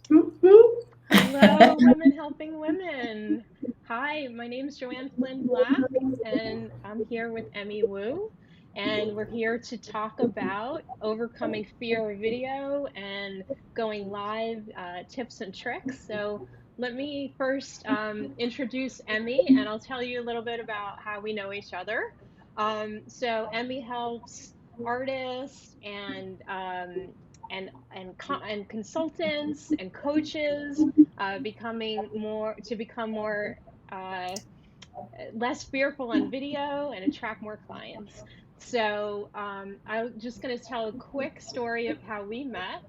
Woo-hoo. Hello, Women Helping Women. Hi, my name is Joanne Flynn Black, and I'm here with Emmy Wu, and we're here to talk about overcoming fear of video and going live, tips and tricks. So let me first introduce Emmy, and I'll tell you a little bit about how we know each other. So Emmy helps artists and consultants and coaches become more uh, less fearful on video and attract more clients. So I'm just going to tell a quick story of how we met,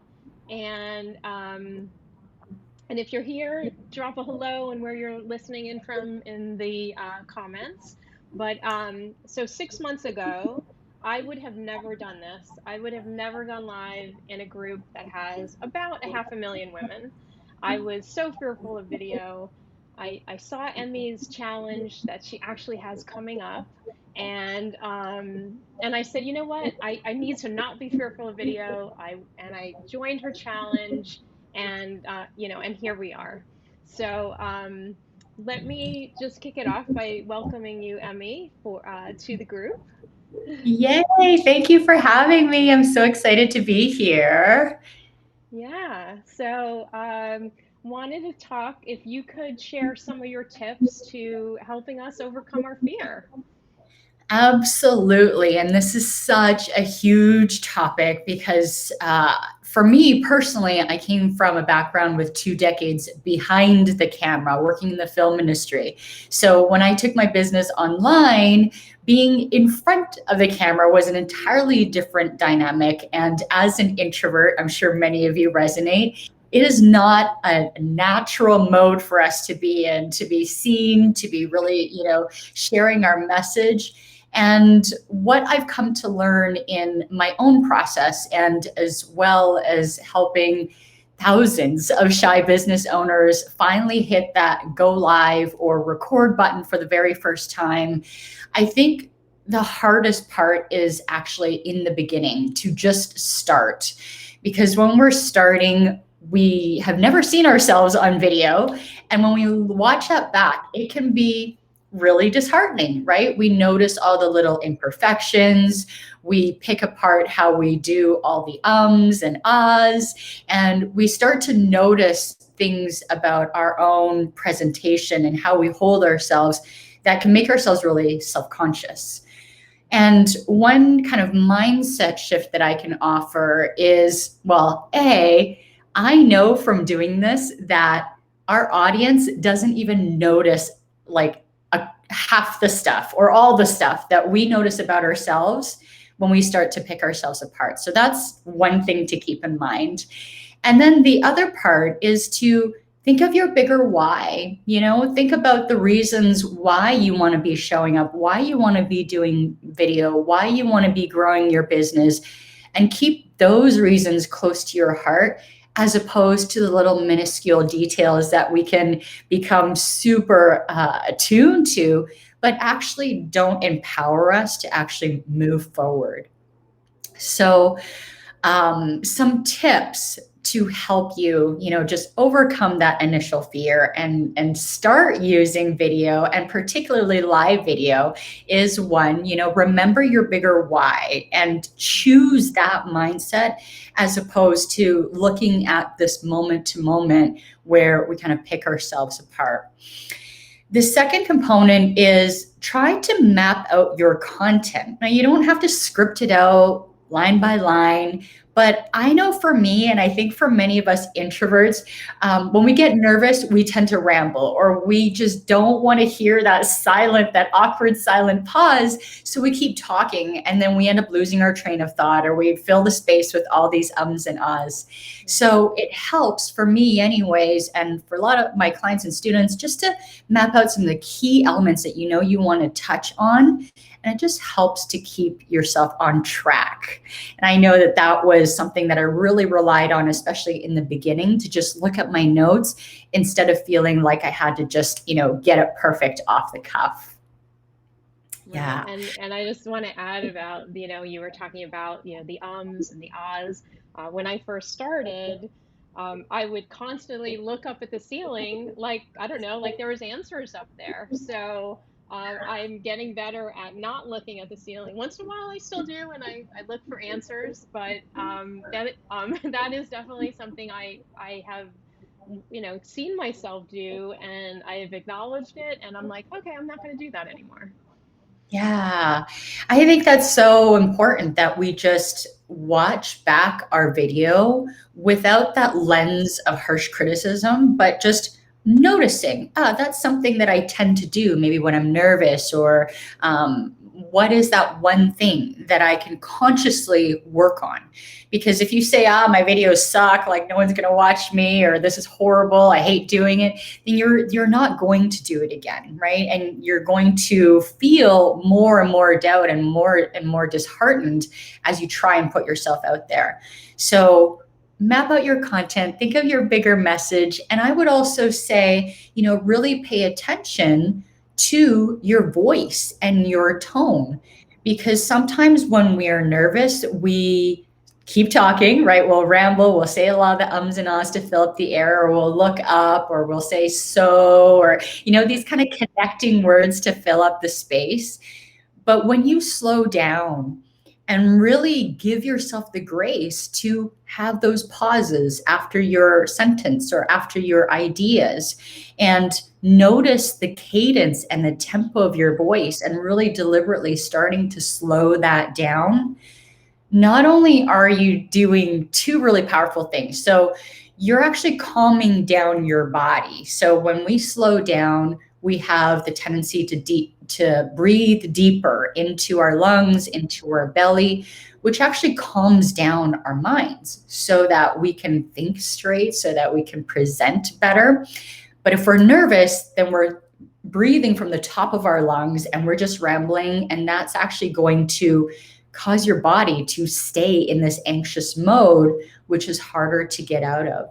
and and if you're here, drop a hello and where you're listening in from in the comments. But so 6 months ago, I would have never done this. I would have never gone live in a group that has about a 500,000 women. I was so fearful of video. I saw Emmy's challenge that she actually has coming up. And I said, you know what? I need to not be fearful of video. I joined her challenge, and here we are. So let me just kick it off by welcoming you, Emmy, for to the group. Yay, thank you for having me. I'm so excited to be here. Yeah. So wanted to talk if you could share some of your tips to helping us overcome our fear. Absolutely. And this is such a huge topic because for me personally, I came from a background with 2 decades behind the camera, working in the film industry. So when I took my business online, being in front of the camera was an entirely different dynamic. And as an introvert, I'm sure many of you resonate. It is not a natural mode for us to be in, to be seen, to be really, sharing our message. And what I've come to learn in my own process, and as well as helping thousands of shy business owners finally hit that go live or record button for the very first time, I think the hardest part is actually in the beginning to just start. Because when we're starting, we have never seen ourselves on video. And when we watch that back, it can be really disheartening, right? We notice all the little imperfections. We pick apart how we do all the ums and ahs, and we start to notice things about our own presentation and how we hold ourselves that can make ourselves really self conscious. And one kind of mindset shift that I can offer is, well, I know from doing this that our audience doesn't even notice like half the stuff or all the stuff that we notice about ourselves when we start to pick ourselves apart. So that's one thing to keep in mind. And then the other part is to think of your bigger why. Think about the reasons why you want to be showing up, why you want to be doing video, why you want to be growing your business, and keep those reasons close to your heart, as opposed to the little minuscule details that we can become super attuned to, but actually don't empower us to actually move forward. So some tips to help you, just overcome that initial fear and start using video, and particularly live video, is one, remember your bigger why and choose that mindset, as opposed to looking at this moment to moment where we kind of pick ourselves apart. The second component is try to map out your content. Now, you don't have to script it out line by line, but I know for me, and I think for many of us introverts, when we get nervous, we tend to ramble, or we just don't want to hear that awkward silent pause. So we keep talking, and then we end up losing our train of thought, or we fill the space with all these ums and ahs. So it helps for me, anyways, and for a lot of my clients and students, just to map out some of the key elements that you want to touch on. And it just helps to keep yourself on track. And I know that that was something that I really relied on, especially in the beginning, to just look at my notes instead of feeling like I had to just, get it perfect off the cuff. Right. Yeah. And I just want to add about, you were talking about, the ums and the ahs. When I first started, I would constantly look up at the ceiling, like, I don't know, like there was answers up there. So I'm getting better at not looking at the ceiling. Once in a while, I still do, and I look for answers. But that is definitely something I have, seen myself do, and I have acknowledged it, and I'm like, okay, I'm not going to do that anymore. Yeah, I think that's so important that we just watch back our video without that lens of harsh criticism, but just noticing, ah, that's something that I tend to do maybe when I'm nervous, or what is that one thing that I can consciously work on? Because if you say, ah, my videos suck, like no one's going to watch me, or this is horrible, I hate doing it, then you're not going to do it again, right? And you're going to feel more and more doubt and more disheartened as you try and put yourself out there. So map out your content, think of your bigger message, and I would also say, really pay attention to your voice and your tone, because sometimes when we are nervous, we keep talking, right? We'll ramble, we'll say a lot of the ums and ahs to fill up the air, or we'll look up, or we'll say so, or, these kind of connecting words to fill up the space. But when you slow down and really give yourself the grace to have those pauses after your sentence or after your ideas, and notice the cadence and the tempo of your voice, and really deliberately starting to slow that down, not only are you doing two really powerful things, so you're actually calming down your body. So when we slow down, we have the tendency to breathe deeper into our lungs, into our belly, which actually calms down our minds so that we can think straight, so that we can present better. But if we're nervous, then we're breathing from the top of our lungs and we're just rambling, and that's actually going to cause your body to stay in this anxious mode, which is harder to get out of.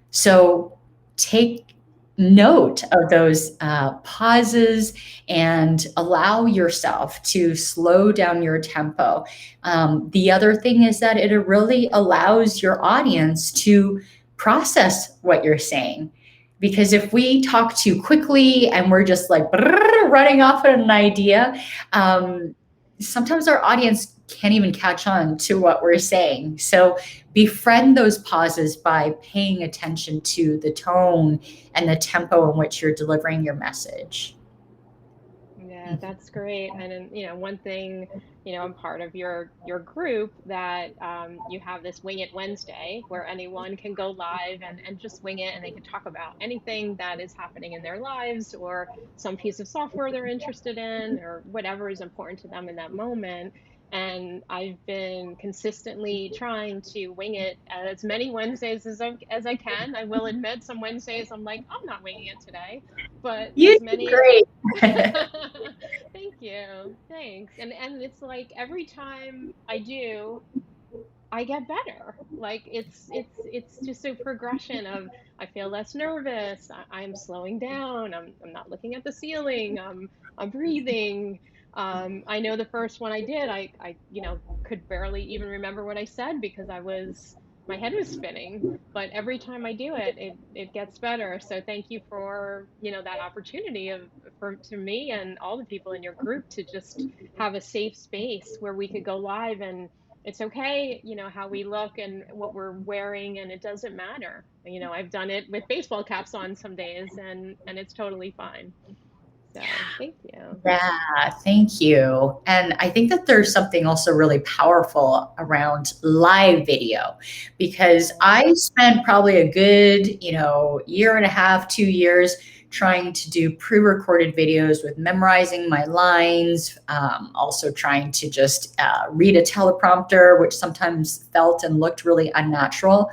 So take note of those pauses and allow yourself to slow down your tempo. The other thing is that it really allows your audience to process what you're saying. Because if we talk too quickly and we're just like running off at an idea, sometimes our audience can't even catch on to what we're saying. So befriend those pauses by paying attention to the tone and the tempo in which you're delivering your message. Yeah, that's great. And then, one thing, I'm part of your group that you have this Wing It Wednesday where anyone can go live and just wing it, and they can talk about anything that is happening in their lives, or some piece of software they're interested in, or whatever is important to them in that moment. And I've been consistently trying to wing it as many Wednesdays as I can. I will admit some Wednesdays I'm like, I'm not winging it today, but You as did many great. Thank you. Thanks. And it's like every time I do, I get better. Like it's just a progression of I feel less nervous. I'm slowing down. I'm not looking at the ceiling. I'm breathing. I know the first one I did, I could barely even remember what I said because my head was spinning. But every time I do it, it gets better. So thank you for, that opportunity for to me and all the people in your group to just have a safe space where we could go live, and it's okay, how we look and what we're wearing, and it doesn't matter. I've done it with baseball caps on some days, and it's totally fine. So, thank you. Yeah, thank you. And I think that there's something also really powerful around live video, because Yeah. I spent probably a good, year and a half, 2 years trying to do pre-recorded videos with memorizing my lines, also trying to just read a teleprompter, which sometimes felt and looked really unnatural.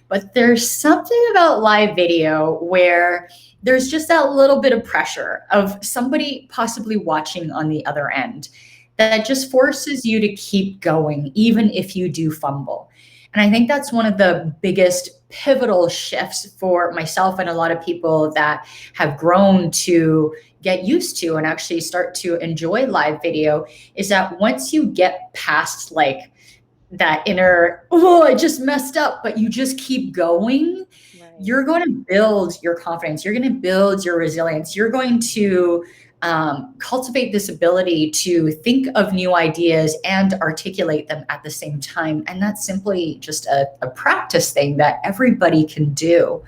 But there's something about live video where there's just that little bit of pressure of somebody possibly watching on the other end that just forces you to keep going, even if you do fumble. And I think that's one of the biggest pivotal shifts for myself and a lot of people that have grown to get used to and actually start to enjoy live video, is that once you get past like that inner, oh, I just messed up, but you just keep going, Right. you're going to build your confidence. You're going to build your resilience. You're going to cultivate this ability to think of new ideas and articulate them at the same time. And that's simply just a practice thing that everybody can do.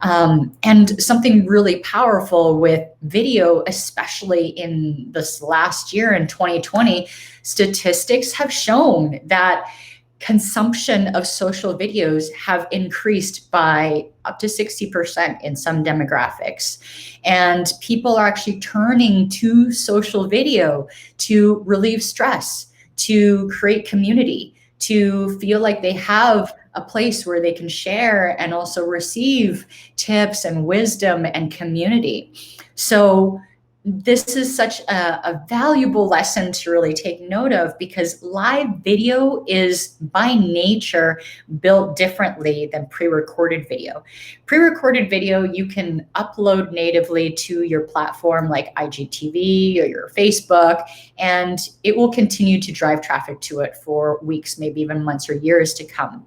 And something really powerful with video, especially in this last year in 2020, statistics have shown that consumption of social videos have increased by up to 60% in some demographics. And people are actually turning to social video to relieve stress, to create community, to feel like they have a place where they can share and also receive tips and wisdom and community. So this is such a valuable lesson to really take note of, because live video is by nature built differently than pre-recorded video. Pre-recorded video you can upload natively to your platform like IGTV or your Facebook, and it will continue to drive traffic to it for weeks, maybe even months or years to come.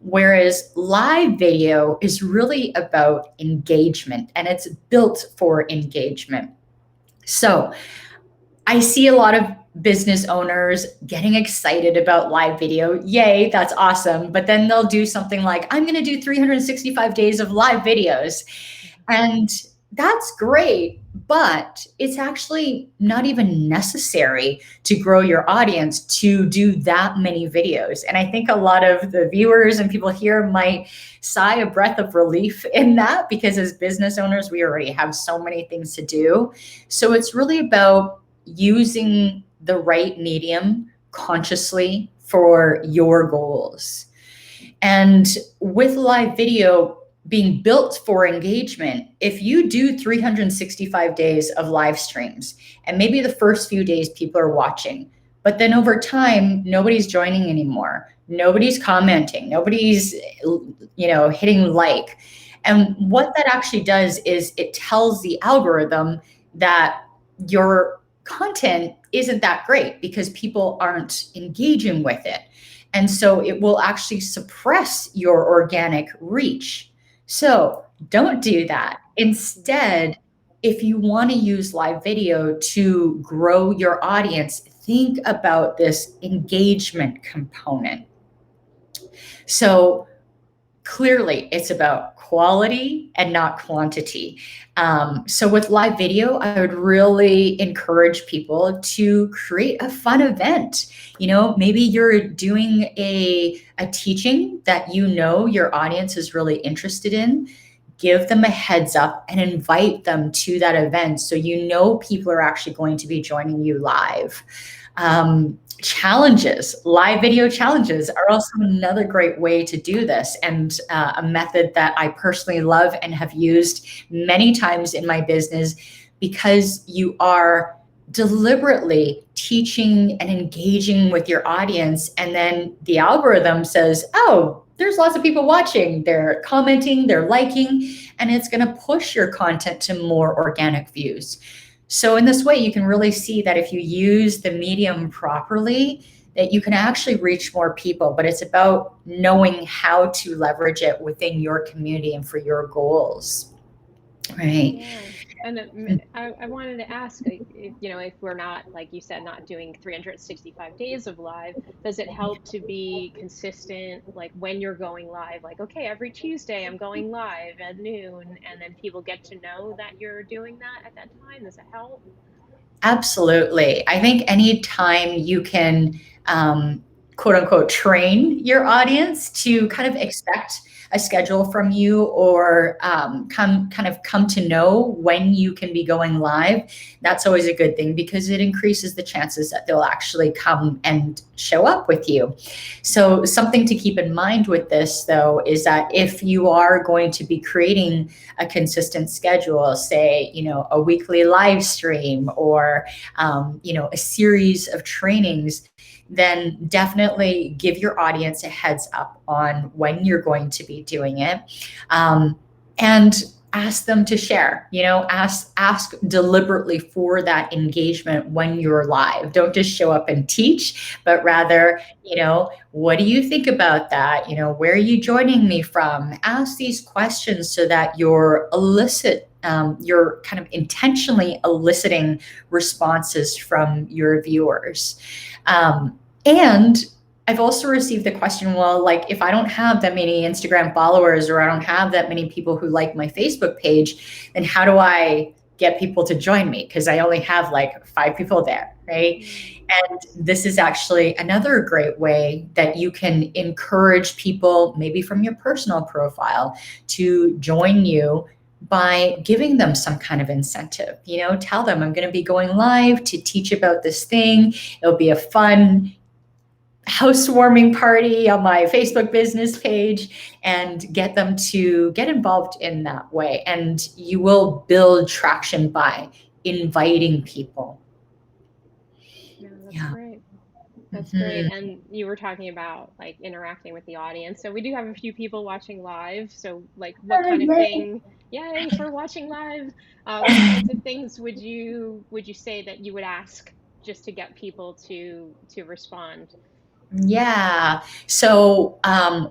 Whereas live video is really about engagement, and it's built for engagement. So I see a lot of business owners getting excited about live video. Yay, that's awesome. But then they'll do something like, I'm going to do 365 days of live videos. And that's great, but it's actually not even necessary to grow your audience to do that many videos. And I think a lot of the viewers and people here might sigh a breath of relief in that, because as business owners, we already have so many things to do. So it's really about using the right medium consciously for your goals. And with live video being built for engagement, if you do 365 days of live streams, and maybe the first few days people are watching, but then over time, nobody's joining anymore. Nobody's commenting. Nobody's, hitting like. And what that actually does is it tells the algorithm that your content isn't that great because people aren't engaging with it. And so it will actually suppress your organic reach. So don't do that. Instead, if you want to use live video to grow your audience, think about this engagement component. So clearly, it's about quality and not quantity. So with live video, I would really encourage people to create a fun event. Maybe you're doing a teaching that your audience is really interested in. Give them a heads up and invite them to that event so people are actually going to be joining you live. Challenges, live video challenges are also another great way to do this, and a method that I personally love and have used many times in my business, because you are deliberately teaching and engaging with your audience, and then the algorithm says, oh, there's lots of people watching, they're commenting, they're liking, and it's going to push your content to more organic views. So in this way, you can really see that if you use the medium properly, that you can actually reach more people, but it's about knowing how to leverage it within your community and for your goals, right? Yeah. And I wanted to ask, if we're not, like you said, not doing 365 days of live, does it help to be consistent, like when you're going live, like, okay, every Tuesday I'm going live at noon, and then people get to know that you're doing that at that time? Does it help? Absolutely. I think anytime you can, quote unquote, train your audience to kind of expect a schedule from you, or come to know when you can be going live, that's always a good thing, because it increases the chances that they'll actually come and show up with you. So something to keep in mind with this, though, is that if you are going to be creating a consistent schedule, say, a weekly live stream, or, a series of trainings, then definitely give your audience a heads up on when you're going to be doing it. And ask them to share, ask deliberately for that engagement when you're live. Don't just show up and teach, but rather, what do you think about that? Where are you joining me from? Ask these questions so that you're kind of intentionally eliciting responses from your viewers. And I've also received the question, well, like if I don't have that many Instagram followers, or I don't have that many people who like my Facebook page, then how do I get people to join me? Because I only have like 5 people there, right? And this is actually another great way that you can encourage people, maybe from your personal profile, to join you by giving them some kind of incentive. Tell them, I'm going to be going live to teach about this thing. It'll be a fun housewarming party on my Facebook business page, and get them to get involved in that way. And you will build traction by inviting people. Yeah, that's great. That's great. And you were talking about like interacting with the audience. So we do have a few people watching live. So like what kind of thing, yay for watching live. What kinds of things would you say that you would ask just to get people to respond? Yeah. So,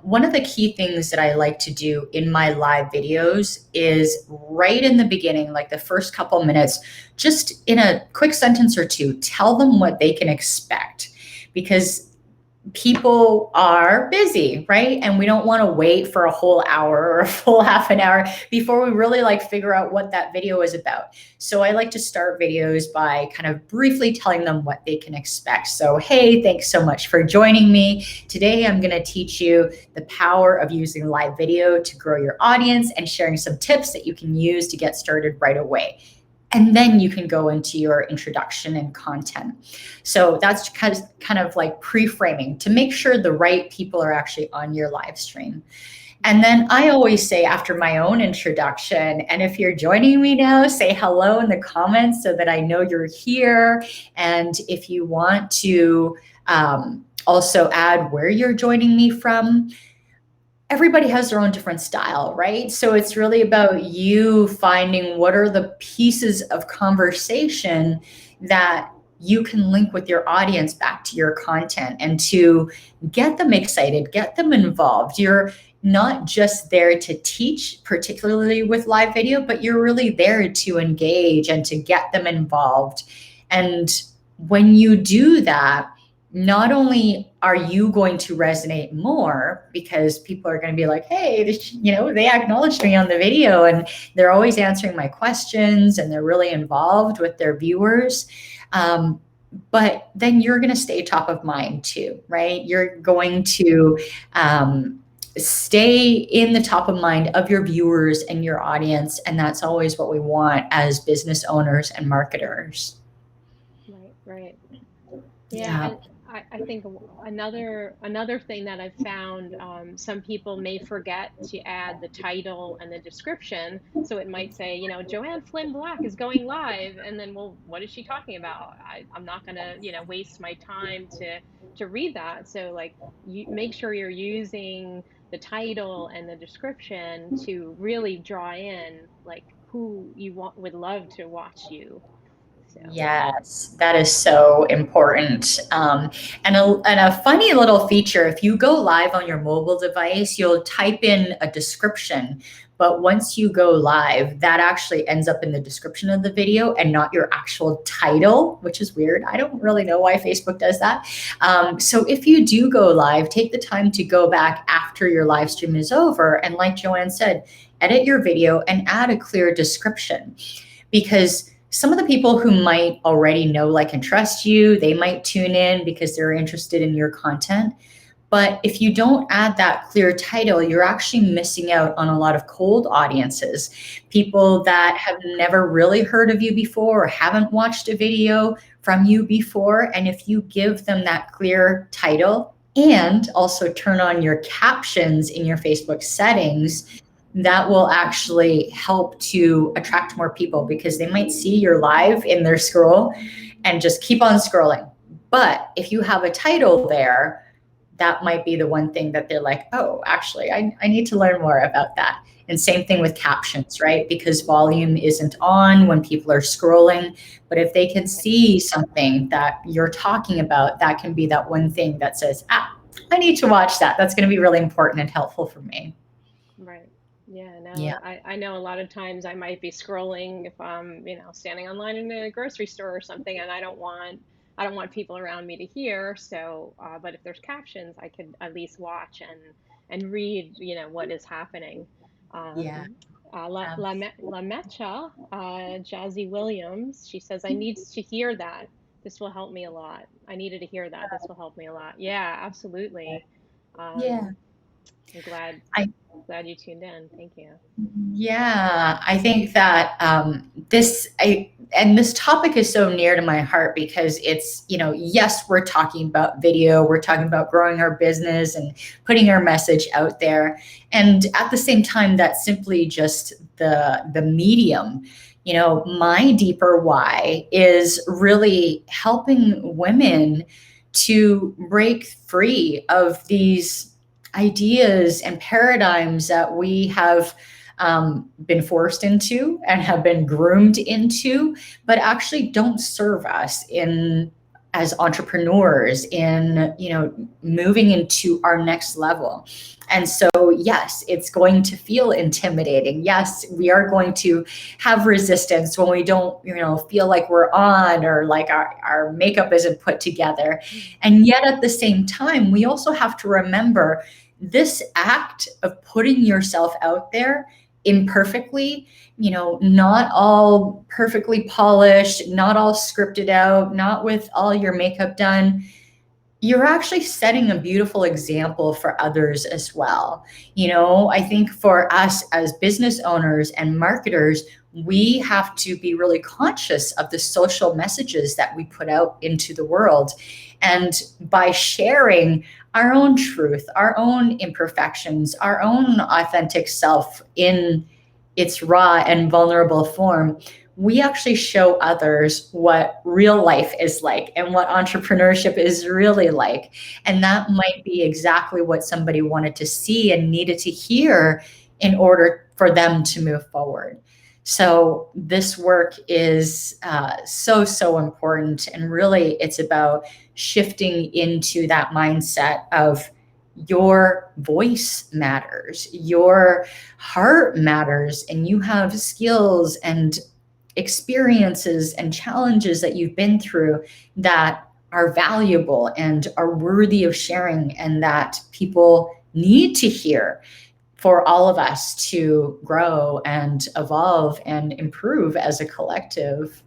one of the key things that I like to do in my live videos is right in the beginning, like the first couple minutes, just in a quick sentence or two, tell them what they can expect, because people are busy, right? And we don't want to wait for a whole hour or a full half an hour before we really like figure out what that video is about. So I like to start videos by kind of briefly telling them what they can expect. So, hey, thanks so much for joining me. Today, I'm going to teach you the power of using live video to grow your audience, and sharing some tips that you can use to get started right away. And then you can go into your introduction and content. So that's kind of like pre-framing to make sure the right people are actually on your live stream. And then I always say, after my own introduction, and if you're joining me now, say hello in the comments so that I know you're here. And if you want to also add where you're joining me from, everybody has their own different style, right? So it's really about you finding what are the pieces of conversation that you can link with your audience back to your content, and to get them excited, get them involved. You're not just there to teach, particularly with live video, but you're really there to engage and to get them involved. And when you do that, not only are you going to resonate more, because people are going to be like, hey, they acknowledged me on the video, and they're always answering my questions, and they're really involved with their viewers. But then you're going to stay top of mind too, right? You're going to stay in the top of mind of your viewers and your audience. And that's always what we want as business owners and marketers. Right, right. Yeah, and I think another thing that I've found, some people may forget to add the title and the description. So it might say, Joanne Flynn Black is going live, and then, well, what is she talking about? I'm not gonna, waste my time to read that. So like, you make sure you're using the title and the description to really draw in like who would love to watch you. So. Yes, that is so important. And a funny little feature, if you go live on your mobile device, you'll type in a description. But once you go live, that actually ends up in the description of the video and not your actual title, which is weird. I don't really know why Facebook does that. So if you do go live, take the time to go back after your live stream is over. And like Joanne said, edit your video and add a clear description. Because some of the people who might already know, like, and trust you, they might tune in because they're interested in your content. But if you don't add that clear title, you're actually missing out on a lot of cold audiences, people that have never really heard of you before or haven't watched a video from you before. And if you give them that clear title and also turn on your captions in your Facebook settings, that will actually help to attract more people, because they might see your live in their scroll and just keep on scrolling. But if you have a title there, that might be the one thing that they're like, oh, actually, I need to learn more about that. And same thing with captions, right? Because volume isn't on when people are scrolling. But if they can Right. see something that you're talking about, that can be that one thing that says, ah, I need to watch that. That's going to be really important and helpful for me. Right. Yeah, Yeah. no, I know a lot of times I might be scrolling if I'm, standing online in a grocery store or something, and I don't want people around me to hear. So, but if there's captions, I could at least watch and read, what is happening. Yeah. Um, Um, La Mecha, Jazzy Williams, she says, I need to hear that. This will help me a lot. I needed to hear that. This will help me a lot. Yeah, absolutely. yeah. Um, I'm I glad you tuned in. Thank you. Yeah, I think that this topic is so near to my heart because it's, yes, we're talking about video, we're talking about growing our business and putting our message out there. And at the same time, that's simply just the medium. My deeper why is really helping women to break free of these ideas and paradigms that we have been forced into and have been groomed into, but actually don't serve us in as entrepreneurs in moving into our next level. And so yes, it's going to feel intimidating. Yes, we are going to have resistance when we don't feel like we're on, or like our makeup isn't put together. And yet at the same time, we also have to remember this act of putting yourself out there imperfectly, not all perfectly polished, not all scripted out, not with all your makeup done, you're actually setting a beautiful example for others as well. I think for us as business owners and marketers, we have to be really conscious of the social messages that we put out into the world. And by sharing our own truth, our own imperfections, our own authentic self in its raw and vulnerable form, we actually show others what real life is like and what entrepreneurship is really like. And that might be exactly what somebody wanted to see and needed to hear in order for them to move forward. So this work is so, so important. And really, it's about shifting into that mindset of your voice matters, your heart matters, and you have skills and experiences and challenges that you've been through that are valuable and are worthy of sharing, and that people need to hear for all of us to grow and evolve and improve as a collective.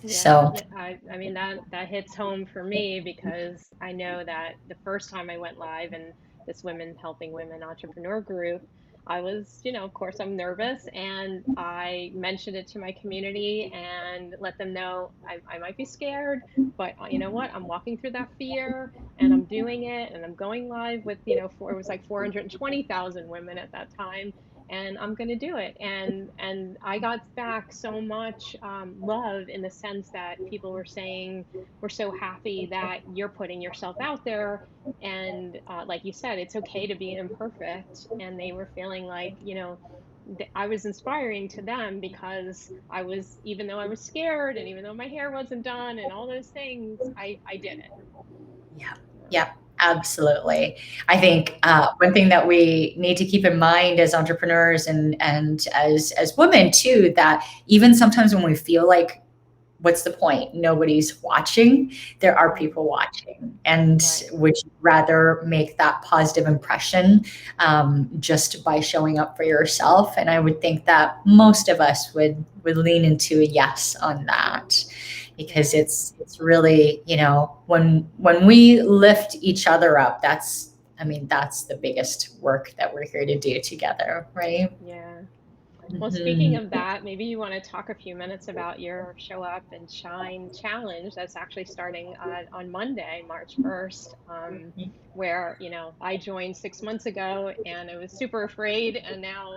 Yeah, So, I mean that hits home for me because I know that the first time I went live in this Women Helping Women entrepreneur group, I was, of course I'm nervous, and I mentioned it to my community and let them know I might be scared, but you know what? I'm walking through that fear and I'm doing it, and I'm going live with, it was like 420,000 women at that time, and I'm going to do it. And I got back so much love, in the sense that people were saying, we're so happy that you're putting yourself out there, and like you said, it's okay to be imperfect. And they were feeling like, I was inspiring to them because I was, even though I was scared and even though my hair wasn't done and all those things, I did it. yeah, Yeah. yeah, absolutely. I think one thing that we need to keep in mind as entrepreneurs and as women too, that even sometimes when we feel like, what's the point? Nobody's watching. There are Mm, people watching, and right. would you rather make that positive impression just by showing up for yourself? And I would think that most of us would lean into a yes on that, because Yeah. it's really, when we lift each other up, that's the biggest work that we're here to do together, right? Yeah. Well, speaking Mhm. of that, maybe you want to talk a few minutes about your Show Up and Shine challenge that's actually starting on Monday, March 1st, where, I joined 6 months ago and I was super afraid, and now,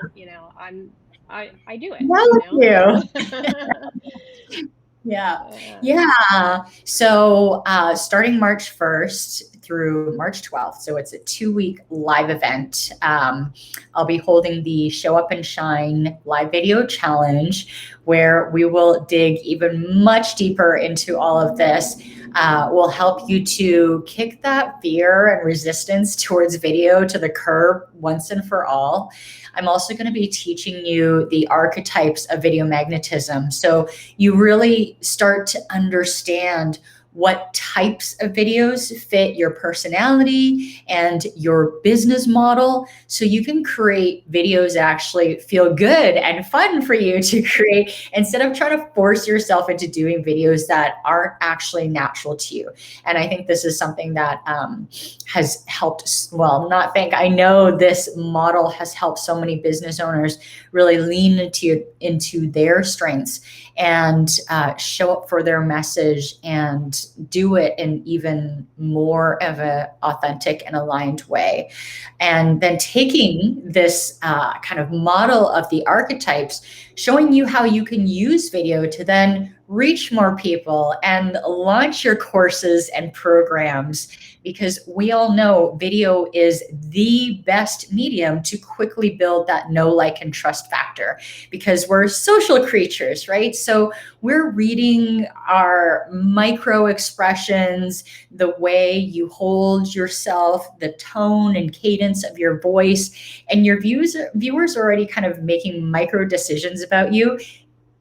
I do it, Yeah, look at you. Yeah. Uh, Yeah. So starting March 1st, through March 12th. So it's a 2-week live event. I'll be holding the Show Up and Shine live video challenge, where we will dig even much deeper into all of this. Will help you to kick that fear and resistance towards video to the curb once and for all. I'm also going to be teaching you the archetypes of video magnetism. So you really start to understand what types of videos fit your personality and your business model, so you can create videos that actually feel good and fun for you to create, instead of trying to force yourself into doing videos that aren't actually natural to you. And I think this is something that has helped, well, not think, I know this model has helped so many business owners really lean into their strengths and show up for their message and do it in even more of an authentic and aligned way. And then taking this kind of model of the archetypes, showing you how you can use video to then reach more people and launch your courses and programs, because we all know video is the best medium to quickly build that know, like, and trust factor, because we're social creatures, right? So we're reading our micro expressions, the way you hold yourself, the tone and cadence of your voice, and your viewers are already kind of making micro decisions about you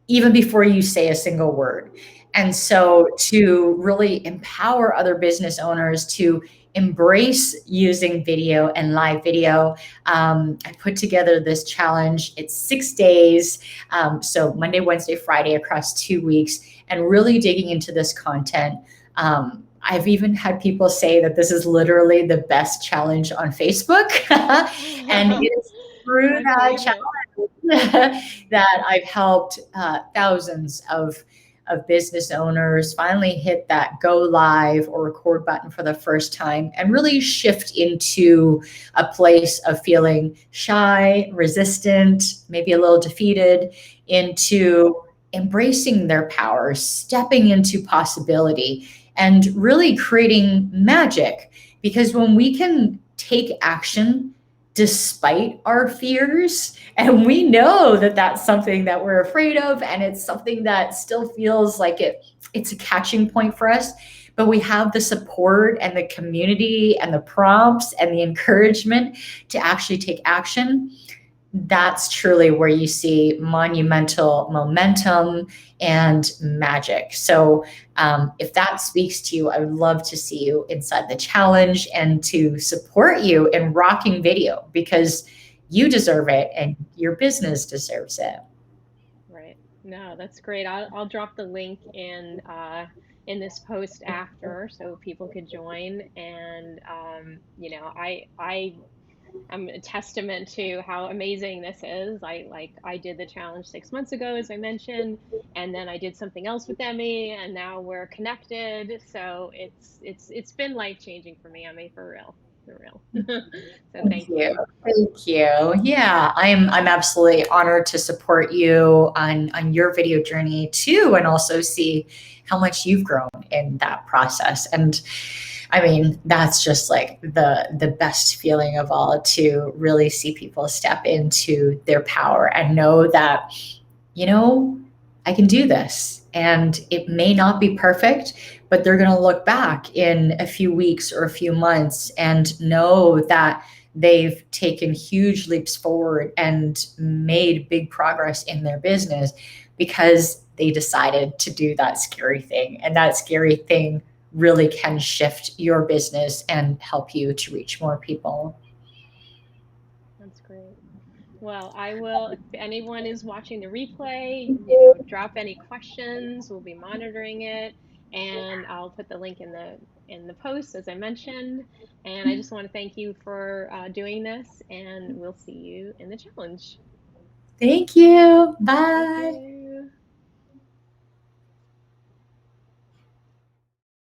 even before you say a single word. And so to really empower other business owners to embrace using video and live video, I put together this challenge. It's 6 days. So Monday, Wednesday, Friday across 2 weeks, and really digging into this content. I've even had people say that this is literally the best challenge on Facebook. And it is through that challenge that I've helped thousands of business owners finally hit that go live or record button for the first time, and really shift into a place of feeling shy, resistant, maybe a little defeated, into embracing their power, stepping into possibility, and really creating magic. Because when we can take action despite our fears, and we know that that's something that we're afraid of, and it's something that still feels like it's a catching point for us, but we have the support and the community and the prompts and the encouragement to actually take action, that's truly where you see monumental momentum and magic. So if that speaks to you, I would love to see you inside the challenge and to support you in rocking video, because you deserve it and your business deserves it. Right. No, that's great. I'll drop the link in this post after, so people could join. And I'm a testament to how amazing this is. I did the challenge 6 months ago, as I mentioned, and then I did something else with Emmy, and now we're connected. So it's been life changing for me, Emmy, for real, for real. So Thank thank you. you. Thank you. Yeah, I'm absolutely honored to support you on your video journey too, and also see how much you've grown in that process. And I mean, that's just like the best feeling of all, to really see people step into their power and know that, you know, I can do this. And it may not be perfect, but they're going to look back in a few weeks or a few months and know that they've taken huge leaps forward and made big progress in their business, because they decided to do that scary thing. And that scary thing really can shift your business and help you to reach more people. That's great. Well, I will, if anyone is watching the replay, drop any questions. We'll be monitoring it, and I'll put the link in the post, as I mentioned. And I just want to thank you for doing this, and we'll see you in the challenge. Thank you. Thank Bye. you.